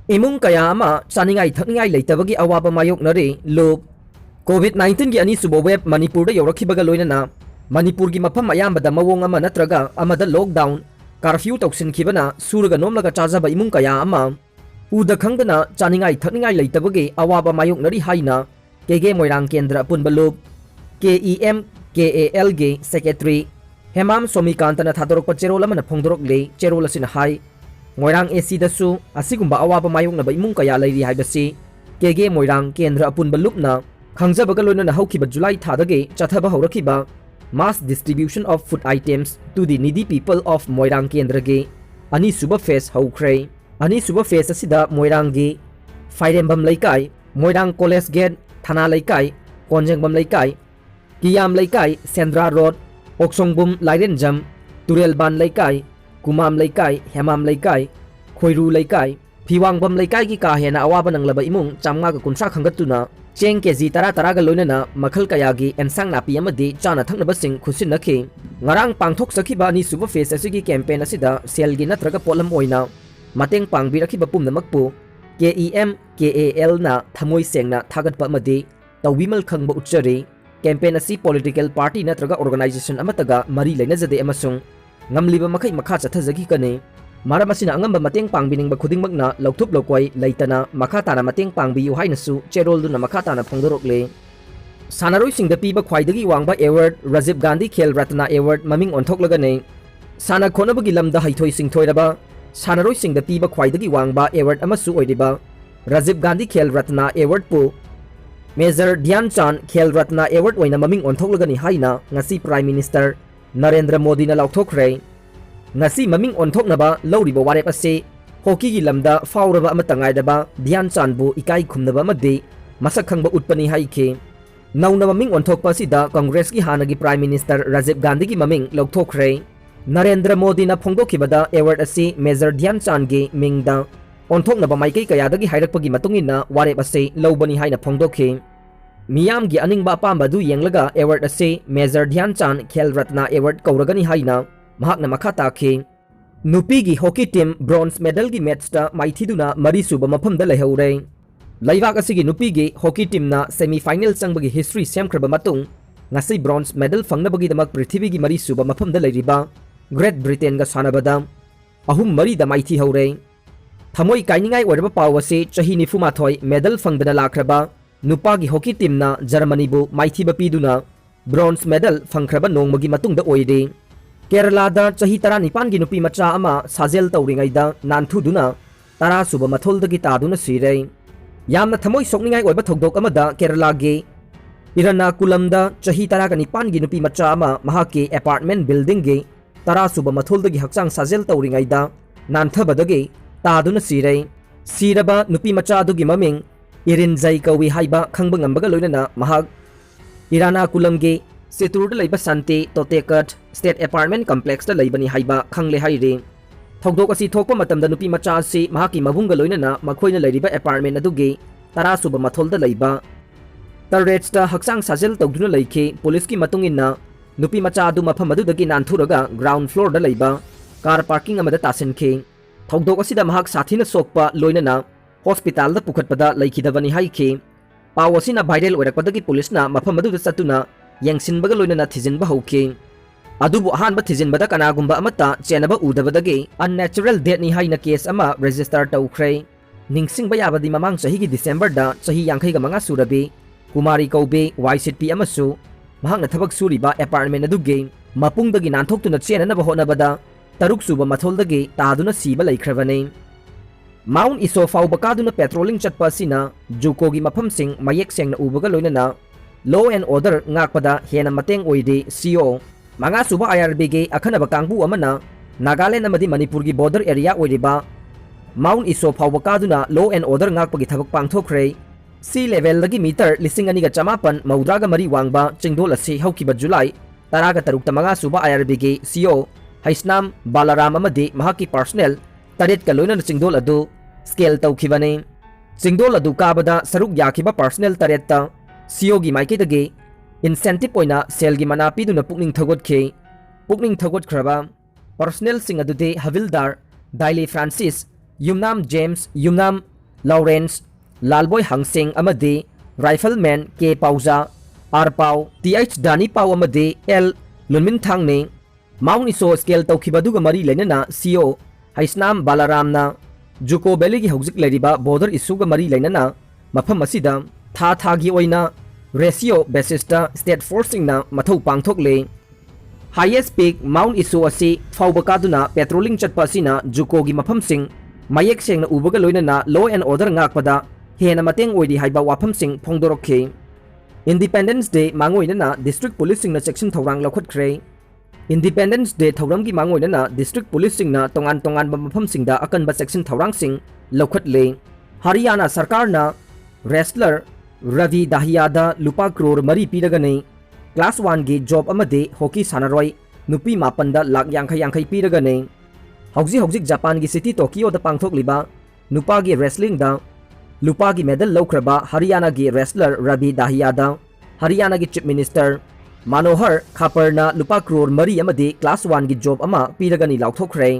इमुंग कया अमा चानिंगाई थकनिंगाई लेतबगी अवाब मायोकनरे लोब कोविड-19 की अनीसुब वेब मणिपुर यौरखिबगा लोइनना मणिपुर की मफम अयामबदा मवोंग अमा नत्रगा अमदा लॉकडाउन कर्फ्यू तौसिनखिबना सूरगा नोमलगा चाजाबा इमुंग कया अमा उदा खंगदना चानिंगाई थकनिंगाई लेतबगी अवाब मायोकनरी हाइना केगे मोइरांग केंद्र अपुनबा लोब KEM KAL गे सेक्रेटरी हेमाम सोमिकांतना थादोरकपा चेरोल अमना फोंदोरकले चेरोल असिना हाई मोइरांग AC दसु असिगुंबा अवाब मायोकनबा इमुंग कया लैरि हाइबसी केगे मोइरांग केंद्र अपुनबा लुपना खंगजबगा लोइनना हौखिबा जुलाई थादगे चथबा हौरखिबा mass distribution of food items to the needy people of Moirang केंद्र गे अनीसुबा फेस हौख्रे अनीसुबा फेस असिदा मोइरांग गे फाइरेंबम लैकाई मोइरांग कॉलेज गेट थाना लैकाई कोंजेंगबम लैकाई कियाम लैकाई सेंद्रा रोड ओक्सोंगबुम लाइरेंजम तुरेलबान लैकाई कुमाम लैकाई हेमाम लैकाई खोइरू लैकाई फिवांगबम लैकाई की का हेना अवाब नंगलबा इमुंग चामगा का कुंसा खंगतुना चेंग केजी तरा लोइनना मखल कयागी एनसांग नापी अमदी चाना थंगनबसिंग खुसिनखि ngarang pangthok sakiba ni suba face asigi campaign asida selgi natraga polam oina mateng pangbirakhiba pumnamakpu KEM KAL na thamoi sengna thagatpa amadi tawimal khangba uchari campaign asi political party natraga organization amataga mari leinajade amasung ngamliba makai makha chathajagi kane मारमसिना अंगम मतेंग पांगबिनिंग खुदिंगमकना लौथुप लोकोय लैतना मखा ताना मतेंग पांगबियु हाइनसु चेरोलदुना मखा ताना फोंदोरकले सानारोइसिंगदा पीबा ख्वाइदगी वांगबा award Rajiv Gandhi Khel Ratna award ममिंग ओंथोकलगने साना खोनबगी lambda हाइथोइ सिंगथोइरबा सानारोइसिंगदा पीबा ख्वाइदगी वांगबा एवार्ड अमसु ओइदिबा राजीव गांधी खेल रत्न एवार्ड पु मेजर ध्यानचंद खेल रत्न एवार्ड ओइना ममिंग ओंथोकलगनि हाइना ngasi prime minister Narendra Modi ना लाउथोखरे ngasi maming onthoknaba lawriba warep ase hockey gi lamda fauraba amatangaidaба Dhyanchand बु इकाई खुमनबा amadi masak khangba utpani haike nauna maming onthokpa sida Congress की हानगी प्राइम मिनिस्टर राजीव गांधी की ममिंग लौथोखरे नरेंद्र मोदी ना फोंदोखिबदा एवार्ड असी मेजर ध्यानचंद गे मिंगदा onthoknaba माइकै कयादगी हाइरकपगी मतुंगिना वारेप असे लौबनी हाइना फोंदोखे मियाम गी अनिंगबा पांबदु येंगलगा एवार्ड असे मेजर ध्यानचंद खेल रत्न एवार्ड कौरगनी हाइना महाकना मखा ताखे नुपीगी हॉकी टीम ब्रोंज मेडल की मैचता माइथीदुना मरीसुबा मफमदा लेहौरे लैबाक असिगी नुपीगी हॉकी टीमना सेमीफाइनल चंगबगी हिस्ट्री सेमख्रबा मतुंग ngasi ब्रोंज मेडल फंगनबगीदमक पृथ्वीगी मरीसुबा मफमदा लेरिबा ग्रेट ब्रिटेन गा सानबदा अहुम मरीदा माइथी हौरे थमोई काइनिंगाई ओरबा पावसे चही 94 मेडल फंगदना लाख्रबा नुपागी हॉकी टीमना जर्मनीबु माइथीबा पीदुना ब्रोंज मेडल फंख्रबा नोंगमगी मतुंगदा ओइदे केरलादा चही 19 की नुपी मचा अमा साजेल तौरिंगाइदा नानथुदुना 10 सुबा मथोलदगी तादुना सिरे यामना थमोई सोकनिंगाई ओइबा थोकदोक अमदा केरलागे इरनाकुलमदा चही 19 की नुपी मचा अमा महाके अपार्टमेंट बिल्डिंग गे 10 सुबा मथोलदगी हक्चांग साजेल तौरिंगाइदा नानथबदगे तादुना सिरे सिरबा नुपी मचा अदुगी ममिंग इरिनजै कवी हाइबा खंगबा ngambगा लोइनना महाक इरनाकुलमगे सेतुरुद लैबा शांति तोतेकट स्टेट अपार्टमेंट कॉम्प्लेक्स दा लैबनी हाइबा खंगले हाइरे थौदोक असि थोकपा मतमदा नुपी मचा से महाकी मबुंगा लोइनना मखोइना लैरिबा अपार्टमेंट अदुगे 10 सुबा मथोलदा लैबा टरेट्सटा हक्सांग साजेल तौदुना लैखे पुलिस की मतुंगिना नुपी मचा अदु मफम अदुदगी नानथुरगा ग्राउंड फ्लोर दा लैबा कार पार्किंग अमदा तासिनखे थौदोक असिदा महाक साथीना सोकपा लोइनना हॉस्पिटल दा पुखटपदा लैखिदबनी हाइखे पाव असिना वायरल ओरकपदगी पुलिसना मफम अदुदा चतुना यंगसिनबगा लोइनना थिजिनबा हौखे अदुबु अहानबा थिजिनबदा कनागुंबा अमता चेनबा उदबदगे अननेचुरल डेथ नि हाइना केस अमा रजिस्टर तौख्रे निंगसिंगबा याबदी ममांग चहीगी डिसेंबर दा चही 55 सुरबे कुमारी कौबे वाइसिटपी अमसु महांगना थबक सुरिबा अपार्टमेंट अदुगे मपुंगदगी नानथोक्तुना चेननबा होनबदा 6 सुबा मथोलदगे तादुना सीबा लैख्रबने माउंट इसो फाउबकादुना पेट्रोलिंग चटपा सिना जुकोगी मफमसिंग मयेक सेंगना उबगा लोइनना law and order ngakpada hena mateng oide CO manga suba IRB ge akhanaba kangbu amana Nagaland amadi Manipur gi border area oiriba Mount Iso phawbakaduna law and order ngakpagi thabak pangthokre sea level lagi meter 2500 maudraga mari wangba chingdol ase haukiba July 13 tamanga suba IRB ge CO Haisnam Balaram amadi mahaki personnel taret ka loina chingdol adu scale tawkhibane chingdol adu kabada saruk yakiba personnel taretta CO gi maikidage incentive oina sel gi mana piduna pukning thagot khraba personnel sing adude Havildar Daily Francis Yumnam James Yumnam ꯂꯥꯎꯔꯦꯟꯁ ꯂꯥꯜꯕꯣꯏ ꯍꯪꯁꯤꯡ ꯑꯃꯗꯤ ꯔꯥꯏꯐꯜꯃꯦꯟ K ꯄꯥꯎꯖꯥ R ꯄꯥꯎ T H ꯗꯥꯅꯤ ꯄꯥꯎ ꯑꯃꯗꯤ L ꯂꯨꯟꯃꯤꯟꯊꯥꯡꯅꯤ mount ꯏꯁꯣ scale ꯇꯧꯈꯤꯕꯗꯨꯒ ꯃꯔꯤ ꯂꯩꯅꯅ ꯁꯤꯑꯣ ꯍꯩꯁꯅꯥꯝ ꯕꯥꯂꯥꯔꯥꯝꯅ ꯖꯨꯀꯣ ꯕꯦꯂꯤꯒꯤ ꯍꯧꯖꯤꯛ ꯂꯩꯔꯤꯕ border ꯏꯁꯨꯒ ꯃꯔꯤ ꯂꯩꯅꯅ ꯃꯐꯝ ꯑꯁꯤꯗ ꯊꯥꯒꯤ ꯑꯣꯏꯅ ꯔꯦꯁꯤꯑꯣ ꯕꯦꯁꯤꯁꯇ ꯁ꯭ꯇꯦꯠ ꯐꯣꯔꯁꯁꯤꯡꯅ ꯃꯊꯧ ꯄꯥꯡꯊꯣꯛꯂꯤ हाईएस्ट पीक माउंट इसो असी फाउब कादुना पेट्रोलिंग चटपा असिना जुकोगी मफमसिंग मयेक सेंगना उबगा लोइनना लॉ एंड ऑर्डर ngakpada हेना मतेंग ओइदि हाइबा वाफमसिंग फोंदोरखि इंडिपेंडेंस डे मांगोइनना डिस्ट्रिक्ट पुलिसिंगना सेक्शन थौरांग लौखटख्रे इंडिपेंडेंस डे थौरांगी मांगोइनना डिस्ट्रिक्ट पुलिसिंगना तोंगान तोंगान मफमसिंगदा अकनबा सेक्शन थौरांगसिंग लौखटले हरियाणा सरकारना रेसलर रवि दाहियादा लुपा करोड़ मरी पीरगने क्लास 1 की जॉब अमदे हॉकी सानरोय नुपी मापनदा लाख यांखै यांखै पीरगने हौजिक जापान की सिटी टोक्यो दा पांगथोकलिबा नुपा की रेसलिंग दा लुपा की मेडल लौख्रबा हरियाणा की रेसलर रवि दाहियादा हरियाणा की चीफ मिनिस्टर मनोहर खापरना लुपा करोड़ मरी अमदे क्लास 1 की जॉब अमा पीरगनी लाउथोखरे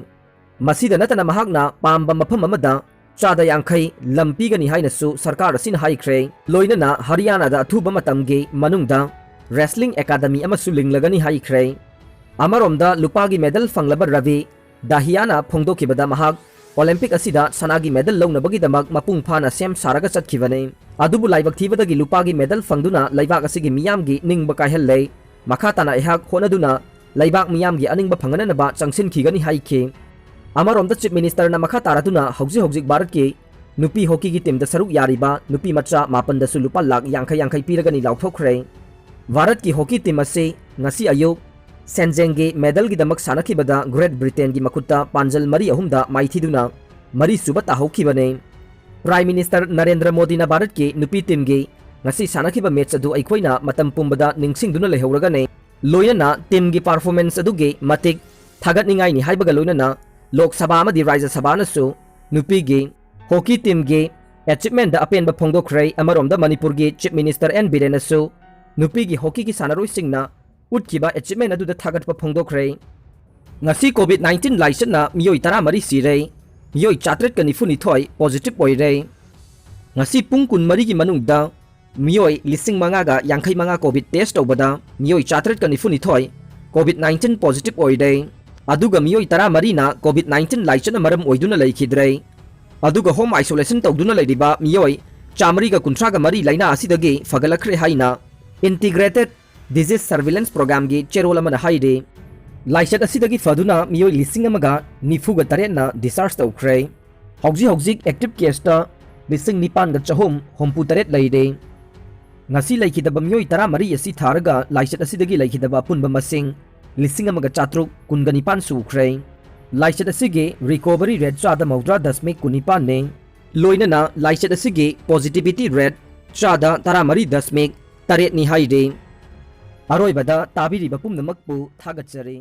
मसीदा नतना महागना पांबा मफम अमदा चादा यांखै लंपीगनी हाइनसु सरकार असिन हाइख्रे लोइनना हरियाणा दा अथुबा मतमगे मनुंगदा रेसलिंग एकेडमी लिंगलगनी हाइख्रे अमरोमदा लुपागी मेडल फंगलब रवि दाहियाना फोंदोखिबदा महाग ओलंपिक असिदा सनागी मेडल लौनबगीदमक मपुंग फाना सेम सारगा चटखिबने अदुबु लाइबक थीबदगी लुपागी मेडल फंगदुना लैबाक असिगी मियामगी निंगब कायहल्ले मखाताना एहाक होनदुना लैबाक मियामगी अनिंगब फंगननबा चंगसिनखिगनी हाइखि अमरोमदा चीफ मिनिस्टर ना मखा तारादुना हौजिक भारत की नुपी हॉकी की टीम दा सरुक यारिबा नुपी मचा मापनदसु लुपा लाख यांखै यांखै पीरगनी लाउथोखरे भारत की हॉकी टीम असे ngasi ayuk सेंजेंगे मेडल की दमक सानखिबदा ग्रेट ब्रिटेन की मखुत्ता पांजल मरी अहुमदा माइथीदुना मरी सुबा ताहौखिबने प्राइम मिनिस्टर नरेंद्र मोदी ना भारत की नुपी टीम गे ngasi सानखिबा मैच अदु अइखोइना मतम पुंबदा निंगसिंगदुना लेहौरगने लोयना टीम की परफॉर्मेंस अदुगे मतिक थागतनिंगाइनि हाइबगा लोयना लोक सभा अमदि राज्य सभा नसु नुपी गे हॉकी टीम गे अचीवमेंट अपेनबा फोंदोखरै अमरोमदा मणिपुर की चीफ मिनिस्टर एन बिरेनसु नुपी की हॉकी की सानरोइसिंगना उटकिबा अचीवमेंट अदुदा थागतपा फोंदोखरै ngasi covid-19 लाइसना मियोइ 13 सिरे मियोइ 492 पॉजिटिव ओइरे ngasi पुंग 12 की मनुंगदा मियोइ 5,500 कोविड टेस्ट तौबदा मियोइ 492 covid-19 पॉजिटिव ओइरे अदुगा मियोइ 13 ना covid-19 लाइसना मरम ओइदुना लैखिद्रे अदुगा होम आइसोलेशन तौदुना लैरिबा मियोइ 453 लाइना असिदगे फगलखरे हाइना इंटीग्रेटेड डिजीज सर्विलेंस प्रोग्राम की चेरोल अमना हाइरे लाइसेट असिदगी फदुना मियोइ 1,094 डिस्चार्ज तौख्रे हौजिक एक्टिव केसता 9,900 लैरे ngasi लैखिदबा मियोइ 13 असि थारगा लाइसेट असिदगी लैखिदबा पुनबा मसिंग 1,419 सुख्रे लाइसेट असिगे रिकवरी रेट 4.19 ने लोइनना लाइसेट असिगे पॉजिटिविटी रेट 13.8 नि हाइरे अरोइबदा ताबिरिबा पुमनमकपु थागतजरी।